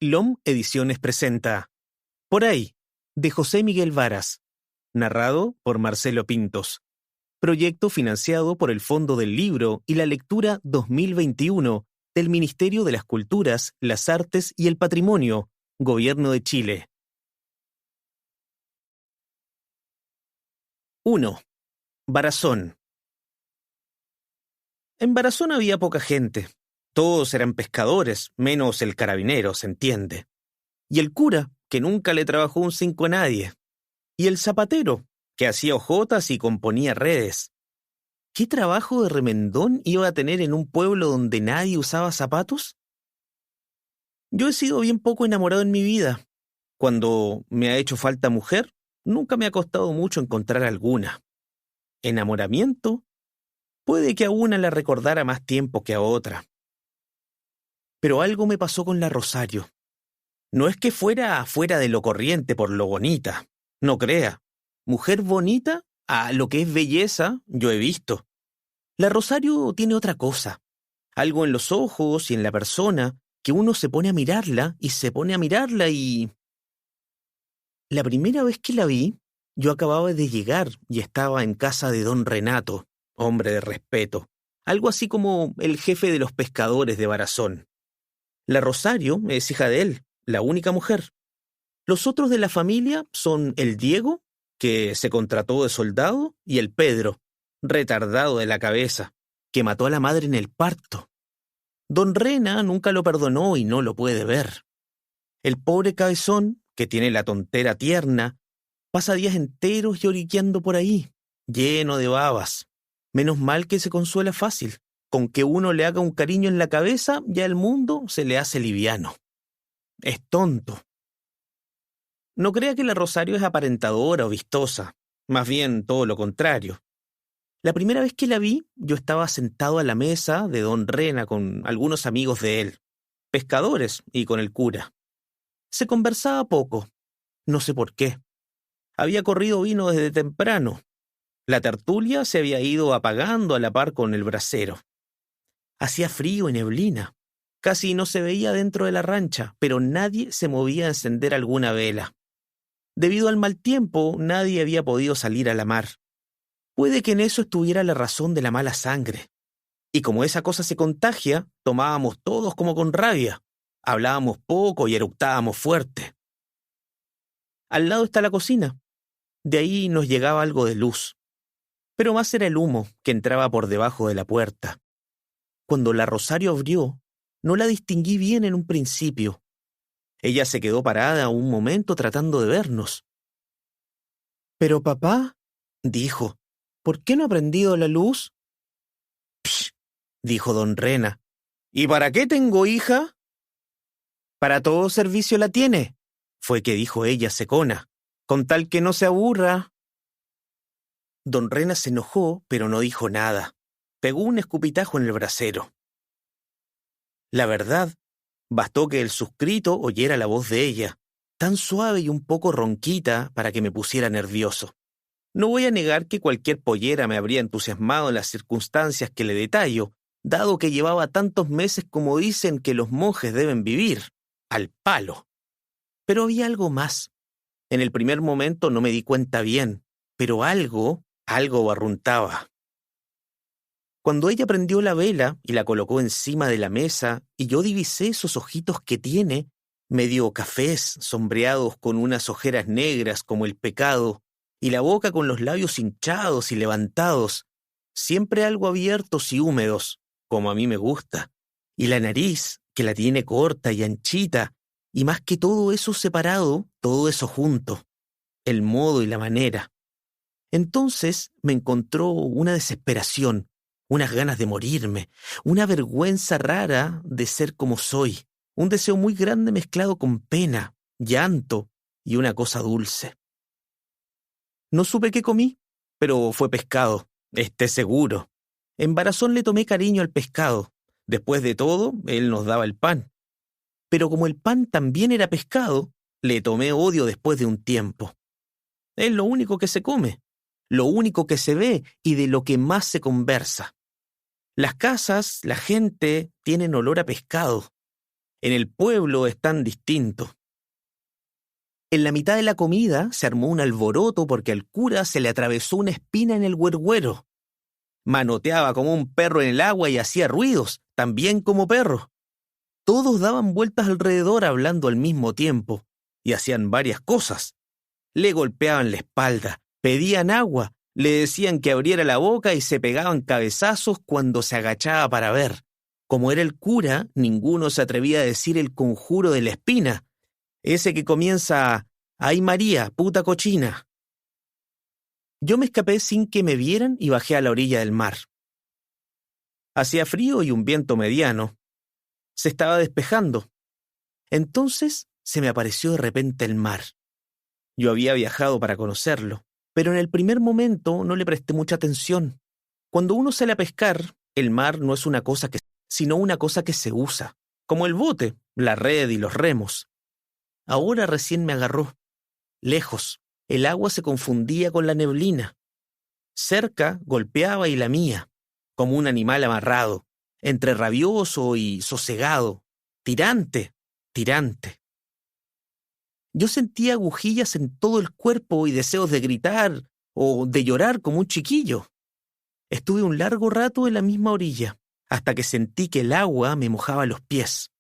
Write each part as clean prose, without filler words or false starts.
LOM Ediciones presenta Por ahí, de José Miguel Varas, narrado por Marcelo Pintos. Proyecto financiado por el Fondo del Libro y la Lectura 2021 del Ministerio de las Culturas, las Artes y el Patrimonio, Gobierno de Chile. 1. Barazón. En Barazón había poca gente. Todos eran pescadores, menos el carabinero, se entiende. Y el cura, que nunca le trabajó un cinco a nadie. Y el zapatero, que hacía hojotas y componía redes. ¿Qué trabajo de remendón iba a tener en un pueblo donde nadie usaba zapatos? Yo he sido bien poco enamorado en mi vida. Cuando me ha hecho falta mujer, nunca me ha costado mucho encontrar alguna. Enamoramiento, puede que a una la recordara más tiempo que a otra. Pero algo me pasó con la Rosario. No es que fuera fuera de lo corriente por lo bonita, no crea. Mujer bonita, a lo que es belleza, yo he visto. La Rosario tiene otra cosa, algo en los ojos y en la persona, que uno se pone a mirarla y se pone a mirarla y... La primera vez que la vi, yo acababa de llegar y estaba en casa de don Renato, hombre de respeto, algo así como el jefe de los pescadores de Barazón. La Rosario es hija de él, la única mujer. Los otros de la familia son el Diego, que se contrató de soldado, y el Pedro, retardado de la cabeza, que mató a la madre en el parto. Don Rena nunca lo perdonó y no lo puede ver. El pobre cabezón, que tiene la tontera tierna, pasa días enteros lloriqueando por ahí, lleno de babas. Menos mal que se consuela fácil. Con que uno le haga un cariño en la cabeza, ya el mundo se le hace liviano. Es tonto. No crea que la Rosario es aparentadora o vistosa, más bien todo lo contrario. La primera vez que la vi, yo estaba sentado a la mesa de don Rena con algunos amigos de él, pescadores y con el cura. Se conversaba poco, no sé por qué. Había corrido vino desde temprano. La tertulia se había ido apagando a la par con el brasero. Hacía frío y neblina. Casi no se veía dentro de la rancha, pero nadie se movía a encender alguna vela. Debido al mal tiempo, nadie había podido salir a la mar. Puede que en eso estuviera la razón de la mala sangre. Y como esa cosa se contagia, tomábamos todos como con rabia. Hablábamos poco y eructábamos fuerte. Al lado está la cocina. De ahí nos llegaba algo de luz. Pero más era el humo que entraba por debajo de la puerta. Cuando la Rosario abrió, no la distinguí bien en un principio. Ella se quedó parada un momento tratando de vernos. «Pero papá», dijo, «¿por qué no ha prendido la luz?» «Psh», dijo don Rena. «¿Y para qué tengo hija?» «Para todo servicio la tiene», fue que dijo ella secona, «con tal que no se aburra». Don Rena se enojó, pero no dijo nada. Pegó un escupitajo en el brasero. La verdad, bastó que el suscrito oyera la voz de ella, tan suave y un poco ronquita para que me pusiera nervioso. No voy a negar que cualquier pollera me habría entusiasmado en las circunstancias que le detallo, dado que llevaba tantos meses como dicen que los monjes deben vivir, al palo. Pero había algo más. En el primer momento no me di cuenta bien, pero algo barruntaba. Cuando ella prendió la vela y la colocó encima de la mesa y yo divisé esos ojitos que tiene, medio cafés, sombreados con unas ojeras negras como el pecado, y la boca con los labios hinchados y levantados, siempre algo abiertos y húmedos, como a mí me gusta, y la nariz, que la tiene corta y anchita, y más que todo eso separado, todo eso junto, el modo y la manera. Entonces me encontró una desesperación, unas ganas de morirme, una vergüenza rara de ser como soy, un deseo muy grande mezclado con pena, llanto y una cosa dulce. No supe qué comí, pero fue pescado, esté seguro. En Barazón le tomé cariño al pescado. Después de todo, él nos daba el pan. Pero como el pan también era pescado, le tomé odio después de un tiempo. Es lo único que se come, lo único que se ve y de lo que más se conversa. Las casas, la gente, tienen olor a pescado. En el pueblo es tan distinto. En la mitad de la comida se armó un alboroto porque al cura se le atravesó una espina en el huerguero. Manoteaba como un perro en el agua y hacía ruidos, también como perro. Todos daban vueltas alrededor hablando al mismo tiempo y hacían varias cosas. Le golpeaban la espalda, pedían agua, le decían que abriera la boca y se pegaban cabezazos cuando se agachaba para ver. Como era el cura, ninguno se atrevía a decir el conjuro de la espina, ese que comienza «Ay María, puta cochina». Yo me escapé sin que me vieran y bajé a la orilla del mar. Hacía frío y un viento mediano. Se estaba despejando. Entonces se me apareció de repente el mar. Yo había viajado para conocerlo, pero en el primer momento no le presté mucha atención. Cuando uno sale a pescar, el mar no es una cosa sino una cosa que se usa, como el bote, la red y los remos. Ahora recién me agarró. Lejos, el agua se confundía con la neblina. Cerca golpeaba y lamía, como un animal amarrado, entre rabioso y sosegado, tirante, tirante. Yo sentía agujillas en todo el cuerpo y deseos de gritar o de llorar como un chiquillo. Estuve un largo rato en la misma orilla, hasta que sentí que el agua me mojaba los pies.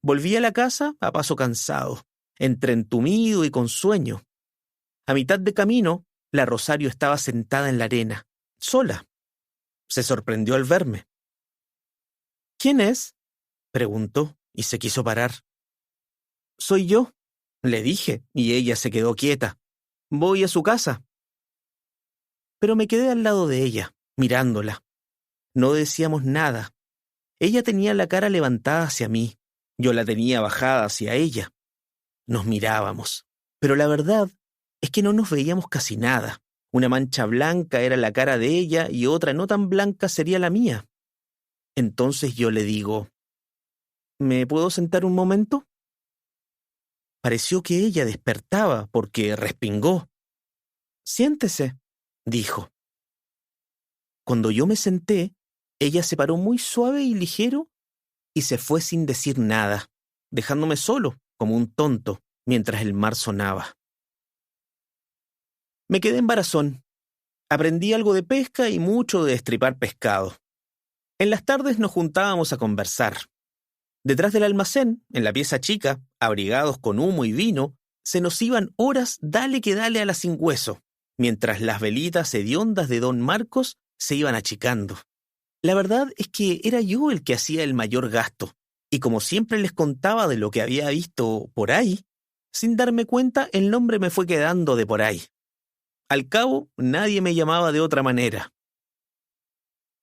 Volví a la casa a paso cansado, entre entumido y con sueño. A mitad de camino, la Rosario estaba sentada en la arena, sola. Se sorprendió al verme. «¿Quién es?», preguntó y se quiso parar. «Soy yo», le dije, y ella se quedó quieta. «Voy a su casa». Pero me quedé al lado de ella, mirándola. No decíamos nada. Ella tenía la cara levantada hacia mí. Yo la tenía bajada hacia ella. Nos mirábamos, pero la verdad es que no nos veíamos casi nada. Una mancha blanca era la cara de ella y otra no tan blanca sería la mía. Entonces yo le digo, «¿Me puedo sentar un momento?». Pareció que ella despertaba porque respingó. «Siéntese», dijo. Cuando yo me senté, ella se paró muy suave y ligero y se fue sin decir nada, dejándome solo, como un tonto, mientras el mar sonaba. Me quedé en Barazón. Aprendí algo de pesca y mucho de destripar pescado. En las tardes nos juntábamos a conversar. Detrás del almacén, en la pieza chica, abrigados con humo y vino, se nos iban horas dale que dale a la sin hueso, mientras las velitas hediondas de don Marcos se iban achicando. La verdad es que era yo el que hacía el mayor gasto, y como siempre les contaba de lo que había visto por ahí, sin darme cuenta el nombre me fue quedando de por ahí. Al cabo, nadie me llamaba de otra manera.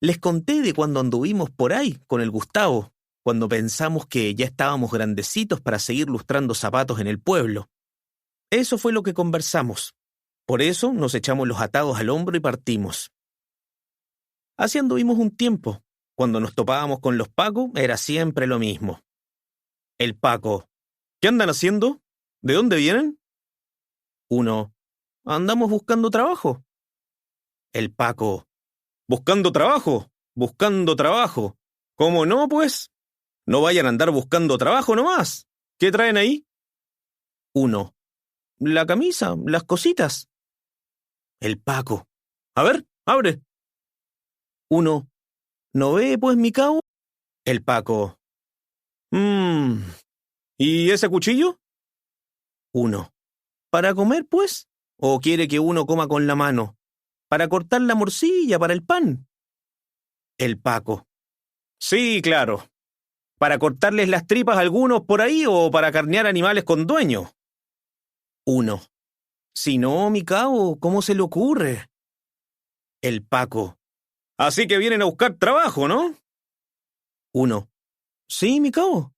Les conté de cuando anduvimos por ahí con el Gustavo, cuando pensamos que ya estábamos grandecitos para seguir lustrando zapatos en el pueblo. Eso fue lo que conversamos. Por eso nos echamos los atados al hombro y partimos. Así anduvimos un tiempo. Cuando nos topábamos con los pacos era siempre lo mismo. El paco, «¿Qué andan haciendo? ¿De dónde vienen?». Uno, «Andamos buscando trabajo». El paco, «¿Buscando trabajo? ¿Buscando trabajo? ¿Cómo no, pues? No vayan a andar buscando trabajo nomás. ¿Qué traen ahí?». Uno, «La camisa, las cositas». El paco, «A ver, abre». Uno, «¿No ve, pues, mi cabo?». El paco, ¿y ese cuchillo?». Uno, «¿Para comer, pues? ¿O quiere que uno coma con la mano? ¿Para cortar la morcilla, para el pan?». El paco, «Sí, claro. ¿Para cortarles las tripas a algunos por ahí o para carnear animales con dueño?». Uno, «Si no, mi cabo, ¿cómo se le ocurre?». El paco, «Así que vienen a buscar trabajo, ¿no?». Uno, «Sí, mi cabo».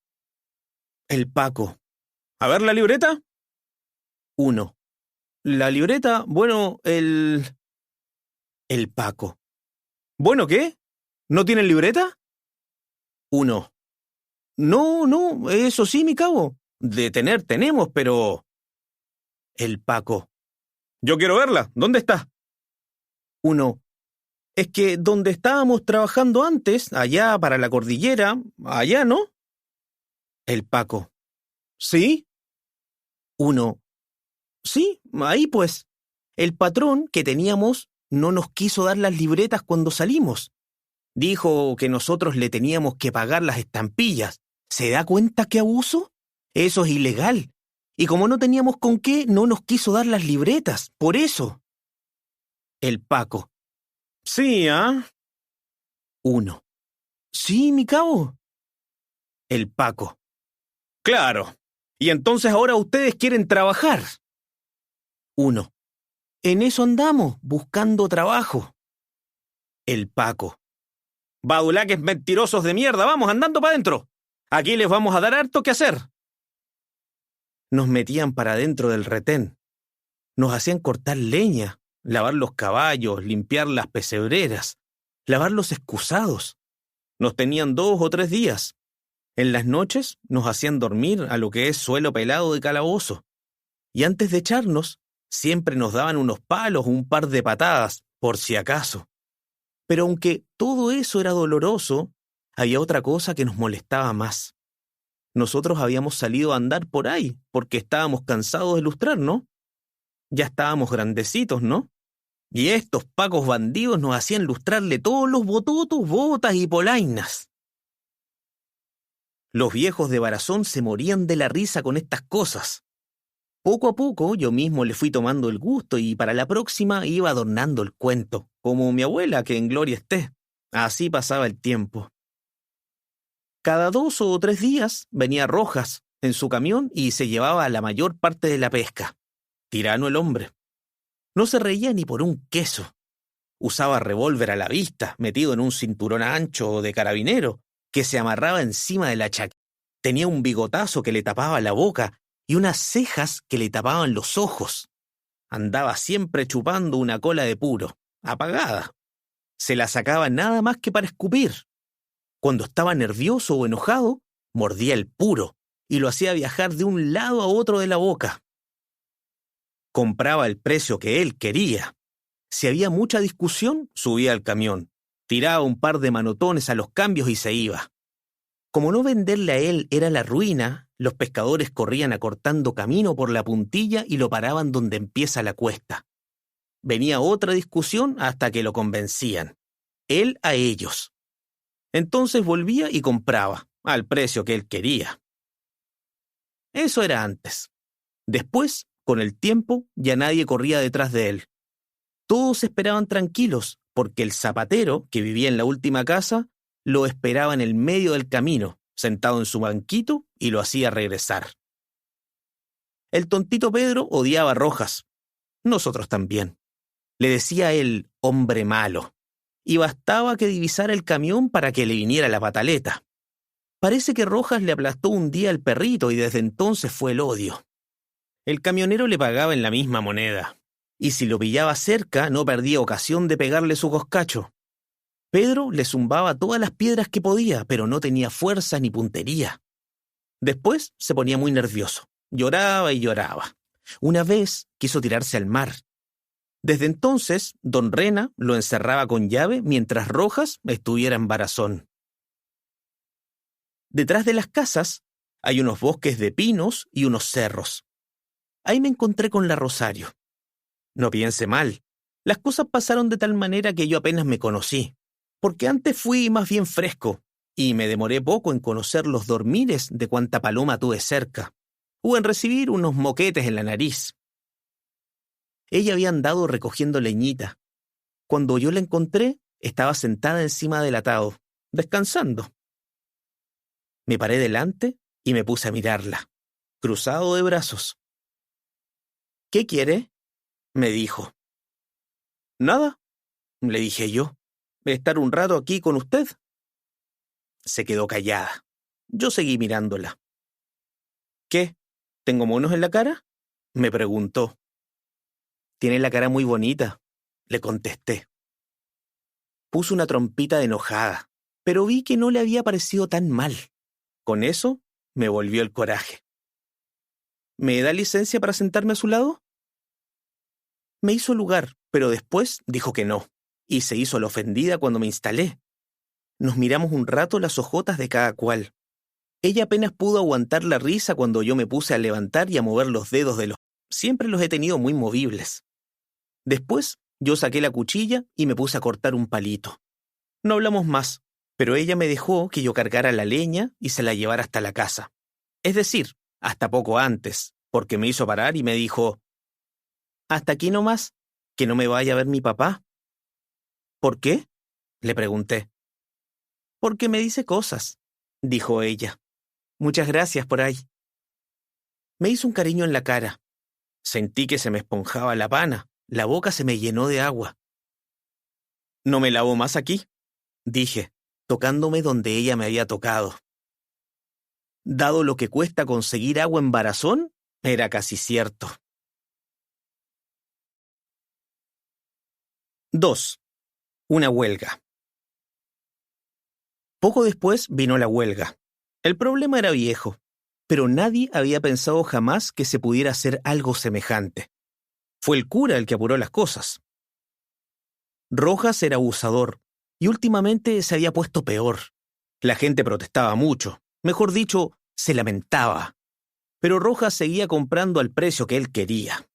El paco, «¿A ver la libreta?». Uno, «La libreta, bueno, el paco, «¿Bueno qué? ¿No tienen libreta?». Uno, No, eso sí, mi cabo. De tener tenemos, pero...». El paco, «Yo quiero verla. ¿Dónde está?». Uno, «Es que donde estábamos trabajando antes, allá para la cordillera, allá, ¿no?». El Paco. ¿Sí? 1. Sí, ahí pues. El patrón que teníamos no nos quiso dar las libretas cuando salimos. Dijo que nosotros le teníamos que pagar las estampillas. ¿Se da cuenta qué abuso? Eso es ilegal. Y como no teníamos con qué, no nos quiso dar las libretas. Por eso. El Paco. Sí, ¿ah? 1. Sí, mi cabo. El Paco. Claro. Y entonces ahora ustedes quieren trabajar. 1. En eso andamos, buscando trabajo. El Paco. Badulaques mentirosos de mierda, vamos andando para adentro. Aquí les vamos a dar harto que hacer. Nos metían para adentro del retén. Nos hacían cortar leña, lavar los caballos, limpiar las pesebreras, lavar los excusados. Nos tenían 2 o 3 días. En las noches nos hacían dormir a lo que es suelo pelado de calabozo. Y antes de echarnos, siempre nos daban unos palos o un par de patadas, por si acaso. Pero aunque todo eso era doloroso, había otra cosa que nos molestaba más. Nosotros habíamos salido a andar por ahí porque estábamos cansados de lustrar, ¿no? Ya estábamos grandecitos, ¿no? Y estos pacos bandidos nos hacían lustrarle todos los bototos, botas y polainas. Los viejos de Barazón se morían de la risa con estas cosas. Poco a poco yo mismo le fui tomando el gusto y para la próxima iba adornando el cuento, como mi abuela, que en gloria esté. Así pasaba el tiempo. Cada 2 o 3 días venía Rojas en su camión y se llevaba la mayor parte de la pesca. Tirano el hombre. No se reía ni por un queso. Usaba revólver a la vista, metido en un cinturón ancho de carabinero, que se amarraba encima de la chaqueta. Tenía un bigotazo que le tapaba la boca y unas cejas que le tapaban los ojos. Andaba siempre chupando una cola de puro, apagada. Se la sacaba nada más que para escupir. Cuando estaba nervioso o enojado, mordía el puro y lo hacía viajar de un lado a otro de la boca. Compraba el precio que él quería. Si había mucha discusión, subía al camión, tiraba un par de manotones a los cambios y se iba. Como no venderle a él era la ruina, los pescadores corrían acortando camino por la puntilla y lo paraban donde empieza la cuesta. Venía otra discusión hasta que lo convencían. Él a ellos. Entonces volvía y compraba, al precio que él quería. Eso era antes. Después, con el tiempo, ya nadie corría detrás de él. Todos esperaban tranquilos, porque el zapatero, que vivía en la última casa, lo esperaba en el medio del camino, sentado en su banquito, y lo hacía regresar. El tontito Pedro odiaba a Rojas. Nosotros también. Le decía el hombre malo. Y bastaba que divisara el camión para que le viniera la pataleta. Parece que Rojas le aplastó un día al perrito y desde entonces fue el odio. El camionero le pagaba en la misma moneda, y si lo pillaba cerca no perdía ocasión de pegarle su coscacho. Pedro le zumbaba todas las piedras que podía, pero no tenía fuerza ni puntería. Después se ponía muy nervioso, lloraba y lloraba. Una vez quiso tirarse al mar. Desde entonces, don Rena lo encerraba con llave mientras Rojas estuviera en Barazón. Detrás de las casas hay unos bosques de pinos y unos cerros. Ahí me encontré con la Rosario. No piense mal, las cosas pasaron de tal manera que yo apenas me conocí, porque antes fui más bien fresco y me demoré poco en conocer los dormires de cuanta paloma tuve cerca, o en recibir unos moquetes en la nariz. Ella había andado recogiendo leñita. Cuando yo la encontré, estaba sentada encima del atado, descansando. Me paré delante y me puse a mirarla, cruzado de brazos. ¿Qué quiere?, me dijo. Nada, le dije yo. ¿Estar un rato aquí con usted? Se quedó callada. Yo seguí mirándola. ¿Qué? ¿Tengo monos en la cara?, me preguntó. Tiene la cara muy bonita, le contesté. Puso una trompita de enojada, pero vi que no le había parecido tan mal. Con eso me volvió el coraje. ¿Me da licencia para sentarme a su lado? Me hizo lugar, pero después dijo que no, y se hizo la ofendida cuando me instalé. Nos miramos un rato las ojotas de cada cual. Ella apenas pudo aguantar la risa cuando yo me puse a levantar y a mover los dedos de los... Siempre los he tenido muy movibles. Después, yo saqué la cuchilla y me puse a cortar un palito. No hablamos más, pero ella me dejó que yo cargara la leña y se la llevara hasta la casa. Es decir, hasta poco antes, porque me hizo parar y me dijo, «Hasta aquí nomás, que no me vaya a ver mi papá». «¿Por qué?», le pregunté. «Porque me dice cosas», dijo ella. «Muchas gracias por ahí». Me hizo un cariño en la cara. Sentí que se me esponjaba la pana, la boca se me llenó de agua. «No me lavo más aquí», dije, tocándome donde ella me había tocado. Dado lo que cuesta conseguir agua en Barazón, era casi cierto. 2. Una huelga. Poco después vino la huelga. El problema era viejo, pero nadie había pensado jamás que se pudiera hacer algo semejante. Fue el cura el que apuró las cosas. Rojas era abusador, y últimamente se había puesto peor. La gente protestaba mucho, mejor dicho, se lamentaba. Pero Rojas seguía comprando al precio que él quería.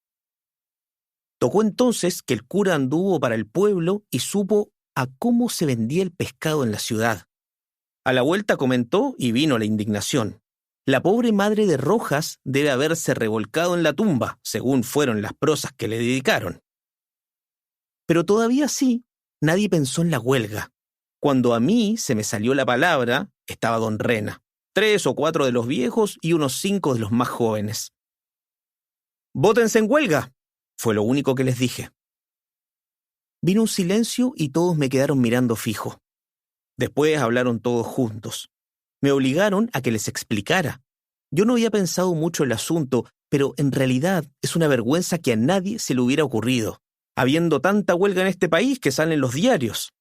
Tocó entonces que el cura anduvo para el pueblo y supo a cómo se vendía el pescado en la ciudad. A la vuelta comentó y vino la indignación. La pobre madre de Rojas debe haberse revolcado en la tumba, según fueron las prosas que le dedicaron. Pero todavía así, nadie pensó en la huelga. Cuando a mí se me salió la palabra, estaba don Rena, 3 o 4 de los viejos y unos 5 de los más jóvenes. «¡Vótense en huelga!», fue lo único que les dije. Vino un silencio y todos me quedaron mirando fijo. Después hablaron todos juntos. Me obligaron a que les explicara. Yo no había pensado mucho el asunto, pero en realidad es una vergüenza que a nadie se le hubiera ocurrido, habiendo tanta huelga en este país que salen los diarios.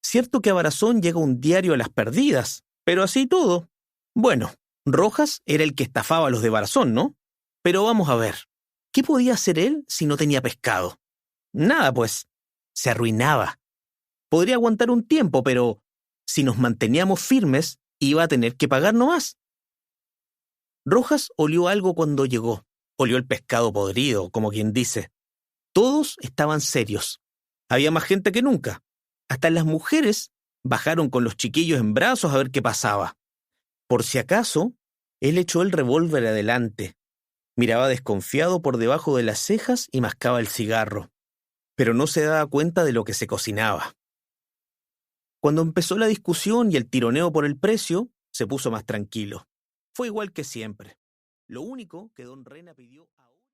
Cierto que a Barazón llega un diario a las perdidas, pero así todo. Bueno, Rojas era el que estafaba a los de Barazón, ¿no? Pero vamos a ver, ¿qué podía hacer él si no tenía pescado? Nada, pues. Se arruinaba. Podría aguantar un tiempo, pero si nos manteníamos firmes, iba a tener que pagar nomás. Rojas olió algo cuando llegó. Olió el pescado podrido, como quien dice. Todos estaban serios. Había más gente que nunca. Hasta las mujeres bajaron con los chiquillos en brazos a ver qué pasaba. Por si acaso, él echó el revólver adelante. Miraba desconfiado por debajo de las cejas y mascaba el cigarro, pero no se daba cuenta de lo que se cocinaba. Cuando empezó la discusión y el tironeo por el precio, se puso más tranquilo. Fue igual que siempre. Lo único que don Rena pidió ahora...